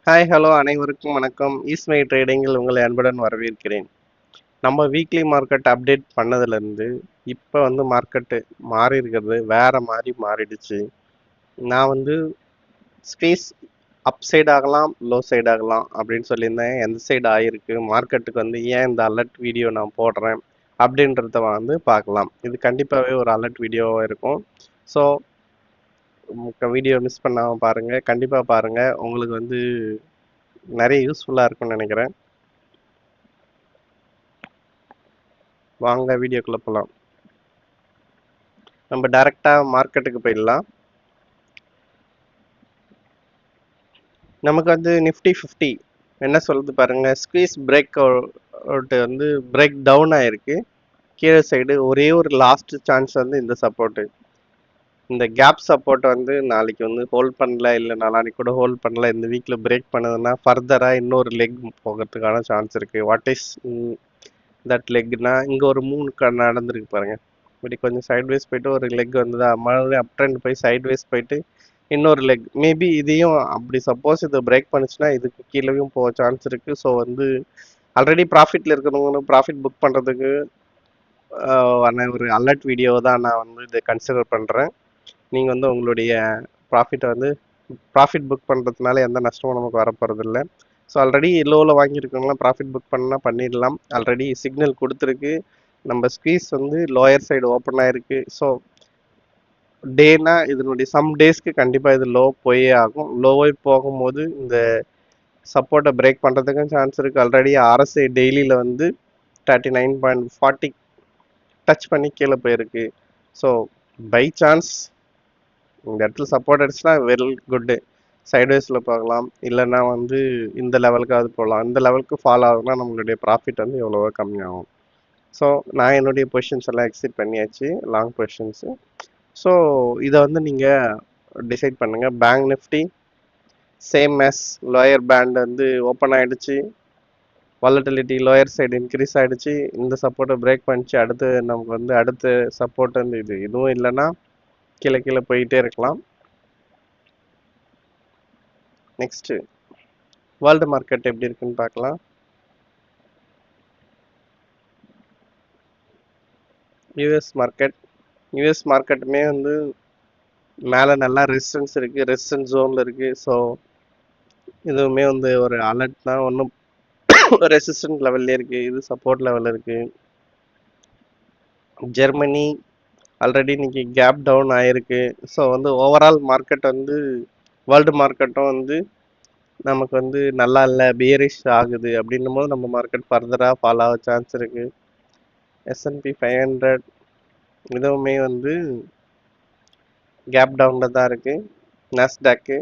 Hi hello அனைவருக்கும் வணக்கம். ஈஸ்மை ட்ரேடிங்கில் உங்களை அன்புடன் வரவேற்கிறேன். நம்ம வீக்லி மார்க்கெட் அப்டேட் பண்ணதுலேருந்து இப்போ வந்து மார்க்கெட்டு மாறி இருக்கிறது வேற மாதிரி மாறிடுச்சு. நான் வந்து ஸ்பேஸ் அப் சைடு ஆகலாம், லோ சைடு ஆகலாம் அப்படின்னு சொல்லியிருந்தேன். எந்த சைடு ஆகிருக்கு, மார்க்கெட்டுக்கு வந்து ஏன் இந்த அலர்ட் வீடியோ நான் போடுறேன் அப்படின்றத வந்து பார்க்கலாம். இது கண்டிப்பாகவே ஒரு அலர்ட் வீடியோவாக இருக்கும். ஸோ வீடியோ மிஸ் பண்ணாமல் பாருங்கள், கண்டிப்பாக பாருங்கள். உங்களுக்கு வந்து நிறைய யூஸ்ஃபுல்லாக இருக்கும்னு நினைக்கிறேன். வாங்க வீடியோக்குள்ள போகலாம். நம்ம டைரக்டா மார்க்கெட்டுக்கு போயிடலாம். நமக்கு வந்து நிஃப்டி 50 என்ன சொல்லுது பாருங்க. ஸ்குவீஸ் பிரேக் அவுட் வந்து பிரேக் டவுன் ஆயிருக்கு. கீழே சைடு ஒரே ஒரு லாஸ்ட் சான்ஸ் வந்து இந்த சப்போர்ட். இந்த கேப் சப்போர்ட் வந்து நாளைக்கு வந்து ஹோல்ட் பண்ணல, இல்லை நாளைக்கு கூட ஹோல்ட் பண்ணல, இந்த வீக்ல பிரேக் பண்ணதுன்னா ஃபர்தரா இன்னொரு லெக் போகிறதுக்கான சான்ஸ் இருக்கு. வாட் இஸ் தட் லெக்னா இங்க ஒரு மூணு நடந்திருக்கு பாருங்க. இப்படி கொஞ்சம் சைட்வேஸ் போயிட்டு ஒரு லெக் வந்ததா, மறுபடியும் அப் ட்ரெண்ட் போய் சைட்வேஸ் போயிட்டு இன்னொரு லெக். மேபி இதையும் அப்படி சப்போஸ் இதை பிரேக் பண்ணுச்சுன்னா இதுக்கு கீழேயும் போக சான்ஸ் இருக்கு. ஸோ வந்து ஆல்ரெடி ப்ராஃபிட்ல இருக்கிறவங்களும் ப்ராஃபிட் புக் பண்றதுக்கு ஒரு அலர்ட் வீடியோ தான் நான் வந்து இதை கன்சிடர் பண்றேன். நீங்க வந்து உங்களுடைய ப்ராஃபிட்டை வந்து ப்ராஃபிட் புக் பண்றதுனால எந்த நஷ்டமும் நமக்கு வரப்போறது இல்லை. ஸோ ஆல்ரெடி லோவில் வாங்கியிருக்கவங்களாம் ப்ராஃபிட் புக் பண்ணால் பண்ணிடலாம். ஆல்ரெடி சிக்னல் கொடுத்துருக்கு. நம்ம ஸ்குவீஸ் வந்து லோயர் சைடு ஓப்பன் ஆயிருக்கு. ஸோ டேனா இதனுடைய சம் டேஸ்க்கு கண்டிப்பாக இது லோ போயே ஆகும். லோவை போகும்போது இந்த சப்போர்ட்டை பிரேக் பண்ணுறதுக்கும் சான்ஸ் இருக்குது. ஆல்ரெடி ஆர்எஸ்ஐ டெய்லியில் வந்து 39.40 டச் பண்ணி கீழே போயிருக்கு. ஸோ பை சான்ஸ் இந்த இடத்துல சப்போர்ட் அடிச்சுன்னா வெல் குட்டு. சைட்வேஸில் பார்க்கலாம், இல்லைன்னா வந்து இந்த லெவலுக்கு போகலாம். இந்த லெவலுக்கு ஃபாலோ ஆகுதுன்னா நம்மளுடைய ப்ராஃபிட் வந்து எவ்வளவோ கம்மியாகும். ஸோ நான் என்னுடைய பொசிஷன்ஸ் எல்லாம் எக்ஸிட் பண்ணியாச்சு, லாங் பொசிஷன்ஸு. ஸோ இதை வந்து நீங்கள் டிசைட் பண்ணுங்கள். பேங்க் நிஃப்டி சேம் மேஸ் லோயர் பேண்ட் வந்து ஓப்பன் ஆகிடுச்சு. வாலட்டிலிட்டி லோயர் சைடு இன்க்ரீஸ் ஆகிடுச்சு. இந்த சப்போர்ட்டை பிரேக் பண்ணிச்சு. அடுத்து நமக்கு வந்து அடுத்த சப்போர்ட் வந்து இதுவும் இல்லைன்னா கீழே கீழே போயிட்டே இருக்கலாம். நெக்ஸ்ட்டு வேர்ல்டு மார்க்கெட் எப்படி இருக்குன்னு பார்க்கலாம். யூஎஸ் மார்க்கெட்டுமே வந்து மேலே நல்லா ரெசிஸ்டன்ஸ் இருக்குது, ரெசிஸ்டன்ஸ் ஜோனில் இருக்குது. ஸோ இதுவுமே வந்து ஒரு அலர்ட் தான். ஒன்றும் ரெசிஸ்டன்ட் லெவல்லே இருக்குது, இது சப்போர்ட் லெவலில் இருக்குது. ஜெர்மனி ஆல்ரெடி இன்னைக்கு கேப் டவுன் ஆயிருக்கு. ஸோ வந்து ஓவரால் மார்க்கெட் வந்து வேர்ல்டு மார்க்கெட்டும் வந்து நமக்கு வந்து நல்லா இல்லை, பியரிஷ் ஆகுது. அப்படின்னும் போது நம்ம மார்க்கெட் ஃபர்தராக ஃபாலோ ஆக சான்ஸ் இருக்குது. S&P 500 இதுவுமே வந்து கேப் டவுனில் தான் இருக்குது. நாஸ்டாக்கு.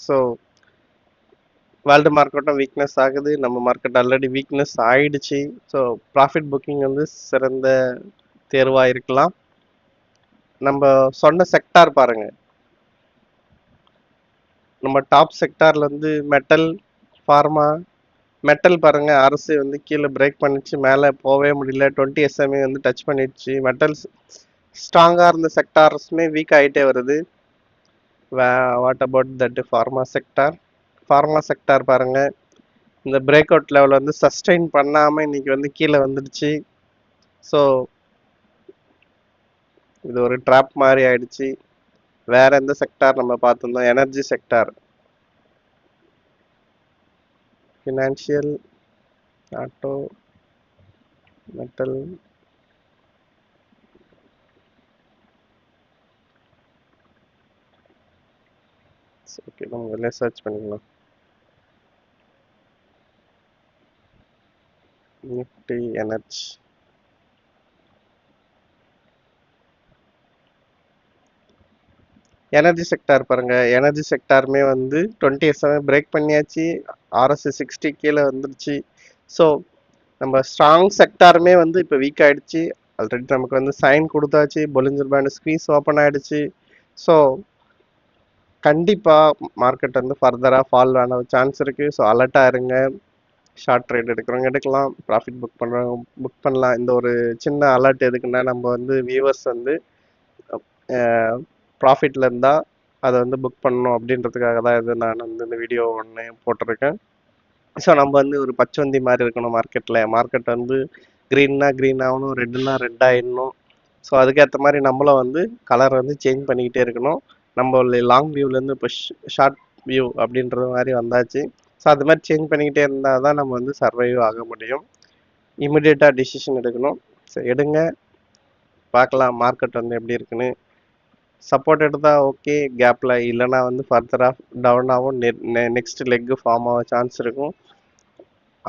ஸோ வேர்ல்டு மார்க்கெட்டும் வீக்னஸ் ஆகுது, நம்ம மார்க்கெட் ஆல்ரெடி வீக்னஸ் ஆயிடுச்சு. ஸோ ப்ராஃபிட் புக்கிங் வந்து சிறந்த தேர்வாக இருக்கலாம். நம்ம சொன்ன செக்டார் பாருங்க. நம்ம டாப் செக்டார்ல வந்து மெட்டல், ஃபார்மா. மெட்டல் பாருங்க, அரசு வந்து கீழே பிரேக் பண்ணிச்சு, மேலே போகவே முடியல. 20 SMA வந்து டச் பண்ணிடுச்சு. மெட்டல்ஸ் ஸ்ட்ராங்காக இருந்த செக்டார்ஸுமே வீக் ஆகிட்டே வருது. What about that pharma sector? Pharma sector பாருங்க, இந்த பிரேக் அவுட் லெவல் வந்து சஸ்டெயின் பண்ணாமல் இன்னைக்கு வந்து கீழே வந்துடுச்சு. ஸோ இது ஒரு ட்ராப் மாதிரி ஆயிடுச்சு. வேற எந்த செக்டார் நம்ம பார்த்துருந்தோம்? Energy sector, financial, auto, metal. Okay, நம்ம இதில் சர்ச் பண்ணிக்கலாம். Nifty energy. எனர்ஜி செக்டார் பாருங்க, எனர்ஜி செக்டாருமே வந்து 20 SMA பிரேக் பண்ணியாச்சு. RSI 60 கீழே வந்துருச்சு. ஸோ நம்ம ஸ்ட்ராங் செக்டாருமே வந்து இப்போ வீக் ஆயிடுச்சு. ஆல்ரெடி நமக்கு வந்து சைன் கொடுத்தாச்சு, பொலிஞ்சர் பேண்ட் ஸ்குவீஸ் ஓப்பன் ஆயிடுச்சு. ஸோ கண்டிப்பாக மார்க்கெட் வந்து ஃபர்தராக ஃபால் ஆன சான்ஸ் இருக்குது. ஸோ அலர்ட்டாக இருங்க. ஷார்ட் ட்ரேட் எடுக்கிறவங்க எடுக்கலாம், ப்ராஃபிட் புக் பண்ணுறவங்க புக் பண்ணலாம். இந்த ஒரு சின்ன அலர்ட் எதுக்குன்னா, நம்ம வந்து வியூவர்ஸ் வந்து ப்ராஃபிட்டில் இருந்தால் அதை வந்து புக் பண்ணணும் அப்படின்றதுக்காக தான் இது நான் வந்து இந்த வீடியோ ஒன்று போட்டிருக்கேன். ஸோ நம்ம வந்து ஒரு பச்சவந்தி மாதிரி இருக்கணும் மார்க்கெட்டில். மார்க்கெட் வந்து க்ரீன்னா க்ரீன் ஆகணும், ரெட்டுனா ரெட் ஆகிடணும். ஸோ அதுக்கேற்ற மாதிரி நம்மளும் வந்து கலர் வந்து சேஞ்ச் பண்ணிக்கிட்டே இருக்கணும். நம்ம லாங் வியூலேருந்து இப்போ ஷார்ட் வியூ அப்படின்ற மாதிரி வந்தாச்சு. ஸோ அது மாதிரி சேஞ்ச் பண்ணிக்கிட்டே இருந்தால் தான் நம்ம வந்து சர்வைவ் ஆக முடியும். இமிடியேட்டாக டிசிஷன் எடுக்கணும். ஸோ எடுங்க, பார்க்கலாம் மார்க்கெட் வந்து எப்படி இருக்குன்னு. சப்போர்ட் எடுத்தால் ஓகே, கேப்பில் இல்லைனா வந்து ஃபர்தராக டவுன் ஆகும். நெக்ஸ்ட் லெக்கு ஃபார்ம் ஆக சான்ஸ் இருக்கும்.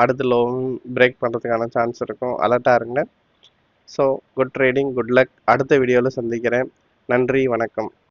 அடுத்து லோவும் பிரேக் பண்ணுறதுக்கான சான்ஸ் இருக்கும். அலர்ட்டாக இருங்க. So good trading, good luck. அடுத்த வீடியோவில் சந்திக்கிறேன். நன்றி, வணக்கம்.